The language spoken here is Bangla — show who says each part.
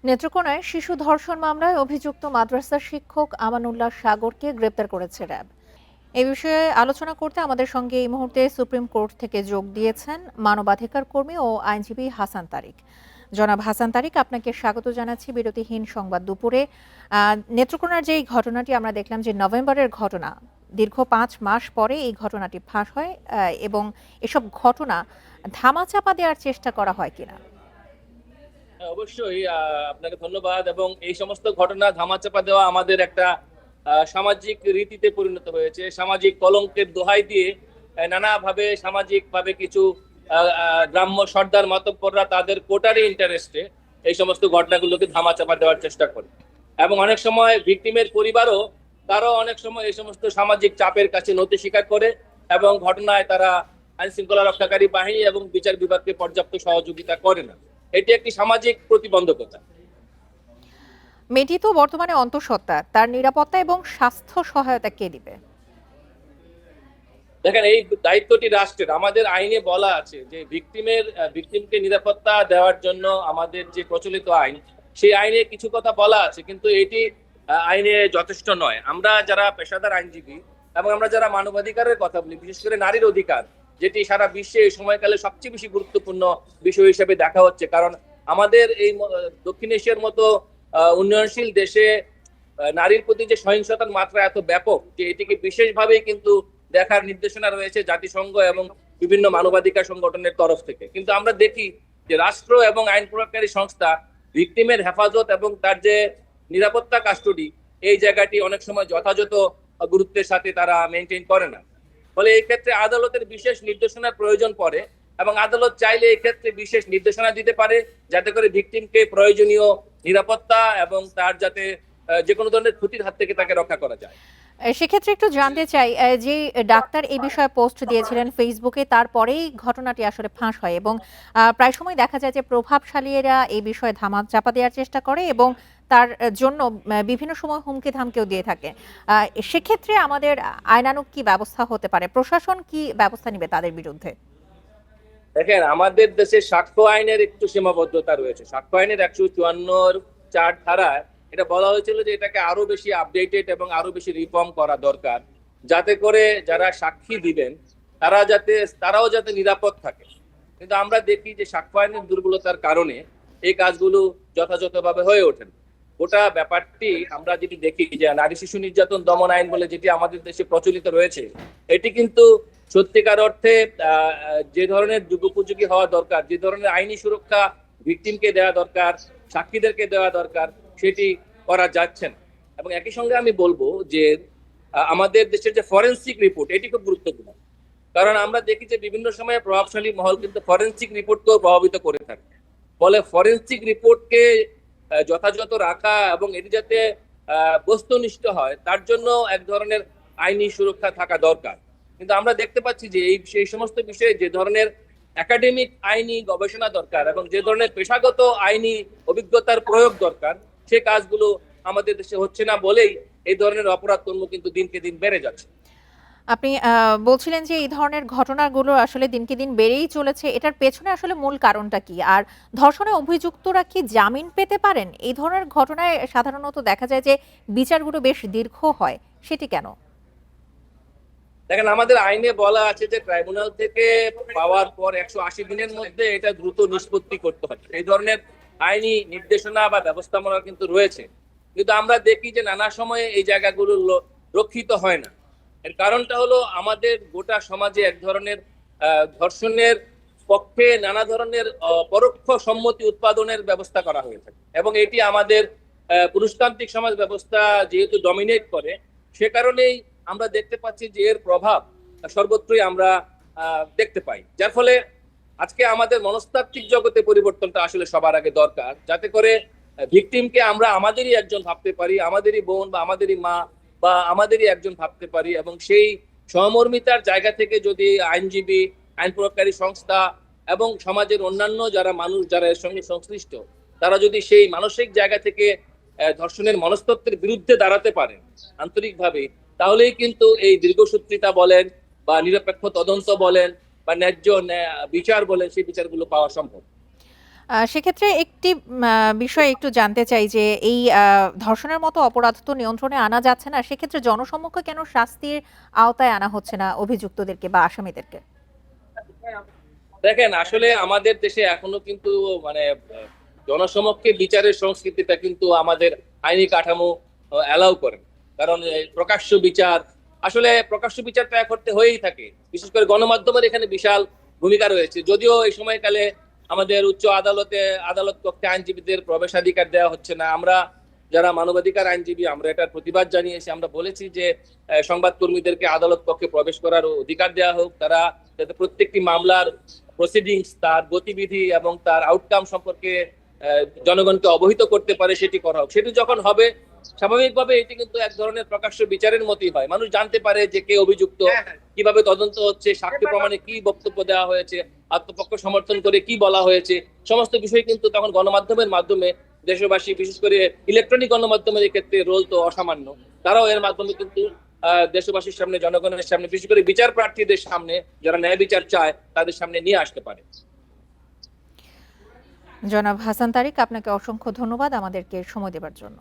Speaker 1: নেত্রকোনায় শিশু ধর্ষণ মামলায় অভিযুক্ত মাদ্রাসা শিক্ষক আমানুল্লাহ সাগরকে গ্রেপ্তার করেছে র্যাব। এ বিষয়ে আলোচনা করতে আমাদের সঙ্গে এই মুহূর্তে সুপ্রিম কোর্ট থেকে যোগ দিয়েছেন মানবাধিকার কর্মী ও আইনজীবী হাসান তারিক। জনাব হাসান তারিক, আপনাকে স্বাগত জানাচ্ছি বিরতিহীন সংবাদ দুপুরে। নেত্রকোনার যে ঘটনাটি আমরা দেখলাম, যে নভেম্বরের ঘটনা, দীর্ঘ 5 মাস পরে এই ঘটনাটি ফাঁস হয়, এবং এসব ঘটনা ধামাচাপা দেওয়ার চেষ্টা করা হয় কিনা?
Speaker 2: অবশ্যই আপনাকে ধন্যবাদ। এবং এই সমস্ত ঘটনা ধামাচাপা দেওয়া আমাদের একটা সামাজিক রীতিতে পরিণত হয়েছে। সামাজিক কলঙ্কের দোহাই দিয়ে নানাভাবে সামাজিকভাবে কিছু গ্রাম্য সর্দার মাতব্বররা তাদের কোটারি ইন্টারেস্টে এই সমস্ত ঘটনাগুলোকে ধামাচাপা দেওয়ার চেষ্টা করে। এবং অনেক সময় ভিকটিমের পরিবারও তারাও অনেক সময় এই সমস্ত সামাজিক চাপের কাছে নতি স্বীকার করে এবং ঘটনায় তারা আইন শৃঙ্খলা রক্ষাকারী বাহিনী এবং বিচার বিভাগকে পর্যাপ্ত সহযোগিতা করে না। এটি একটি সামাজিক প্রতিবন্ধকতা।
Speaker 1: মেয়েটি তো বর্তমানে অন্তঃসত্ত্বা, তার নিরাপত্তা এবং স্বাস্থ্য সহায়তা কে দিবে?
Speaker 2: দেখেন, এই দায়িত্বটি রাষ্ট্রের। আমাদের আইনে বলা আছে যে ভিকটিমকে নিরাপত্তা দেওয়ার জন্য আমাদের যে প্রচলিত আইন, সেই আইনে কিছু কথা বলা আছে, কিন্তু এটি আইনে যথেষ্ট নয়। আমরা যারা পেশাদার আইনজীবী এবং আমরা যারা মানবাধিকারের কথা বলি, বিশেষ করে নারীর অধিকার, যেটি সারা বিশ্বে এই সময়কালে সবচেয়ে বেশি গুরুত্বপূর্ণ বিষয় হিসেবে দেখা হচ্ছে, কারণ আমাদের এই দক্ষিণ এশিয়ার মতো উন্নয়নশীল দেশে নারীর প্রতি যে সহিংসতার মাত্রা এত ব্যাপক যে এটিকে বিশেষভাবে কিন্তু দেখার নির্দেশনা রয়েছে জাতিসংঘ এবং বিভিন্ন মানবাধিকার সংগঠনের তরফ থেকে। কিন্তু আমরা দেখি যে রাষ্ট্র এবং আইন প্রয়োগকারী সংস্থা ভিকটিমের হেফাজত এবং তার যে নিরাপত্তা কাস্টডি, এই জায়গাটি অনেক সময় যথাযথ গুরুত্বের সাথে তারা মেনটেন করে না। ফলে এই ক্ষেত্রে আদালতের বিশেষ নির্দেশনার প্রয়োজন পড়ে এবং আদালত চাইলে এই ক্ষেত্রে বিশেষ নির্দেশনা দিতে পারে, যাতে করে ভিকটিমকে প্রয়োজনীয় নিরাপত্তা এবং তার যাতে যে কোনো ধরনের ক্ষতির হাত থেকে তাকে রক্ষা করা যায়।
Speaker 1: সেক্ষেত্রে একটু জানতে চাই, যে ডাক্তার এই বিষয়ে পোস্ট দিয়েছিলেন ফেসবুকে, তারপরেই ঘটনাটি আসলে ফাঁস হয় এবং প্রায় সময় দেখা যায় যে প্রভাবশালীরা এই বিষয়ে ধামাচাপা দেওয়ার চেষ্টা করে এবং তার জন্য বিভিন্ন সময় হুমকি ধামকেও দিয়ে থাকে। সেক্ষেত্রে আমাদের আইনানুগ কি ব্যবস্থা হতে পারে? প্রশাসন কি ব্যবস্থা নেবে তাদের বিরুদ্ধে?
Speaker 2: দেখেন, আমাদের দেশে সাক্ষ্য আইনের একটু সীমাবদ্ধতা রয়েছে। সাক্ষ্য আইনের 154(4) ধারায় এটা বলা হয়েছিল যে এটাকে আরো বেশি আপডেটেড এবং আরো বেশি রিফর্ম করা দরকার, যাতে করে যারা সাক্ষী দিবেন তারাও যাতে নিরাপদ থাকে। কিন্তু আমরা দেখি যে সাক্ষ্য আইনের দুর্বলতার কারণে এই কাজগুলো যথাযথভাবে হয়ে ওঠে না। গোটা ব্যাপারটি আমরা যেটি দেখি যে নারী শিশু নির্যাতন দমন আইন বলে যেটি আমাদের দেশে প্রচলিত রয়েছে, এটি কিন্তু সত্যিকার অর্থে যে ধরনের যুগোপযোগী হওয়া দরকার, যে ধরনের আইনি সুরক্ষা ভিকটিমকে দেওয়া দরকার, সাক্ষীদেরকে দেওয়া দরকার, সেটি করা যাচ্ছে না। এবং একই সঙ্গে আমি বলবো যে আমাদের দেশের যে ফরেনসিক রিপোর্ট, এটি খুব গুরুত্বপূর্ণ। কারণ আমরা দেখি যে বিভিন্ন সময়ে প্রভাবশালী মহল কিন্তু ফরেনসিক রিপোর্টকেও প্রভাবিত করে থাকে। ফলে ফরেনসিক রিপোর্টকে যথাযথ রাখা এবং এটি যাতে বস্তুনিষ্ঠ হয়, তার জন্য এক ধরনের আইনি সুরক্ষা থাকা দরকার। কিন্তু আমরা দেখতে পাচ্ছি যে সেই সমস্ত বিষয়ে যে ধরনের একাডেমিক আইনি গবেষণা দরকার এবং যে ধরনের পেশাগত আইনি অভিজ্ঞতার প্রয়োগ দরকার, সে কাজগুলো আমাদের দেশে হচ্ছে না বলেই এই ধরনের অপরাধ কর্ম কিন্তু দিনকে দিন বেড়ে যাচ্ছে।
Speaker 1: আপনি বলছিলেন যে এই ধরনের ঘটনাগুলো আসলে দিনকে দিন বেড়েই চলেছে। এটার পেছনে আসলে মূল কারণটা কি? আর ধর্ষণে অভিযুক্তরা কি জামিন পেতে পারেন? এই ধরনের ঘটনায় সাধারণত দেখা যায় যে বিচারগুলো বেশ দীর্ঘ হয়। সেটি কেন?
Speaker 2: দেখেন, আমাদের আইনে বলা আছে যে ট্রাইব্যুনাল থেকে পাওয়ার পর 180 দিনের মধ্যে এটা দ্রুত নিষ্পত্তি করতে হয়। এই ধরনের আইনি নির্দেশনা বা ব্যবস্থাপনা কিন্তু রয়েছে, কিন্তু আমরা দেখি যে নানা সময়ে এই জায়গাগুলো রক্ষিত হয় না। এর কারণটা হলো আমাদের গোটা সমাজে এক ধরনের ধর্ষণের পক্ষে নানা ধরনের পরোক্ষ সম্মতি উৎপাদনের ব্যবস্থা করা হয়ে থাকে এবং এটি আমাদের পুরুষতান্ত্রিক সমাজ ব্যবস্থা যেহেতু ডমিনেট করে, সে কারণেই আমরা দেখতে পাচ্ছি যে এর প্রভাব সর্বত্রই আমরা দেখতে পাই। যার ফলে আজকে আমাদের মনস্তাত্ত্বিক জগতে পরিবর্তনটা আসলে সবার আগে দরকার, যাতে করে ভিকটিমকে আমরা আমাদেরই একজন ভাবতে পারি, আমাদেরই বোন বা আমাদেরই মা বা আমাদেরই একজন ভাবতে পারি। এবং সেই সহমর্মিতার জায়গা থেকে যদি আইনজীবী, আইন প্রয়োগকারী সংস্থা এবং সমাজের অন্যান্য যারা মানুষ যারা এর সঙ্গে সংশ্লিষ্ট, তারা যদি সেই মানসিক জায়গা থেকে ধর্ষণের মনস্তত্ত্বের বিরুদ্ধে দাঁড়াতে পারেন আন্তরিকভাবে, তাহলেই কিন্তু এই দীর্ঘসূত্রিতা বলেন বা নিরপেক্ষ তদন্ত বলেন বা ন্যায্য বিচার বলেন, সেই বিচারগুলো পাওয়া সম্ভব।
Speaker 1: সেক্ষেত্রে একটি বিষয় একটু জানতে চাই যে এই ধর্ষণের মতো অপরাধ তো নিয়ন্ত্রণে আনা যাচ্ছে না। সেক্ষেত্রে জনসম্মুখে কেন শাস্তির আওতায় আনা হচ্ছে না অভিযুক্তদেরকে বা আসামিদেরকে?
Speaker 2: দেখেন আসলে আমাদের দেশে এখনো কিন্তু মানে জনসমক্ষে বিচারের সংস্কৃতিটা কিন্তু আমাদের আইনি কাঠামো অ্যালাউ করে না। কারণ এই প্রকাশ্য বিচার, আসলে প্রকাশ্য বিচারটা করতে হয়েই থাকে, বিশেষ করে গণমাধ্যমের এখানে বিশাল ভূমিকা রয়েছে। যদিও এই সময়কালে আমাদের উচ্চ আদালত কক্ষে আইনজীবীদের প্রবেশাধিকার দেওয়া হচ্ছে না। আমরা যারা মানবাধিকার আইনজীবী আমরা এটার প্রতিবাদ জানিয়েছি। আমরা বলেছি যে সংবাদকর্মীদেরকে আদালত কক্ষে প্রবেশ করার অধিকার দেওয়া হোক, তারা যাতে প্রত্যেকটি মামলার প্রসিডিংস, তার গতিবিধি এবং তার আউটকাম সম্পর্কে জনগণকে অবহিত করতে পারে, সেটি করা হোক। সেটি যখন হবে স্বাভাবিকভাবে এটি কিন্তু এক ধরনের প্রকাশ্য বিচারের মতোই হয়। মানুষ জানতে পারে যে কে অভিযুক্ত, কিভাবে তদন্ত হচ্ছে, সাক্ষ্য প্রমাণে কি বক্তব্য দেওয়া হয়েছে, আত্মপক্ষ সমর্থন করে কি বলা হয়েছে, সমস্ত বিষয় কিন্তু তখন গণমাধ্যমের মাধ্যমে দেশবাসী, বিশেষ করে ইলেকট্রনিক গণমাধ্যমের ক্ষেত্রে রোল তো অসামান্য, তারাও এর মাধ্যমে কিন্তু দেশবাসীর সামনে, জনগণের সামনে, বিশেষ করে বিচার প্রার্থীদের সামনে যারা ন্যায় বিচার চায় তাদের সামনে নিয়ে আসতে পারে।
Speaker 1: জনাব হাসান তারিক, আপনাকে অসংখ্য ধন্যবাদ আমাদেরকে সময় দেওয়ার জন্য।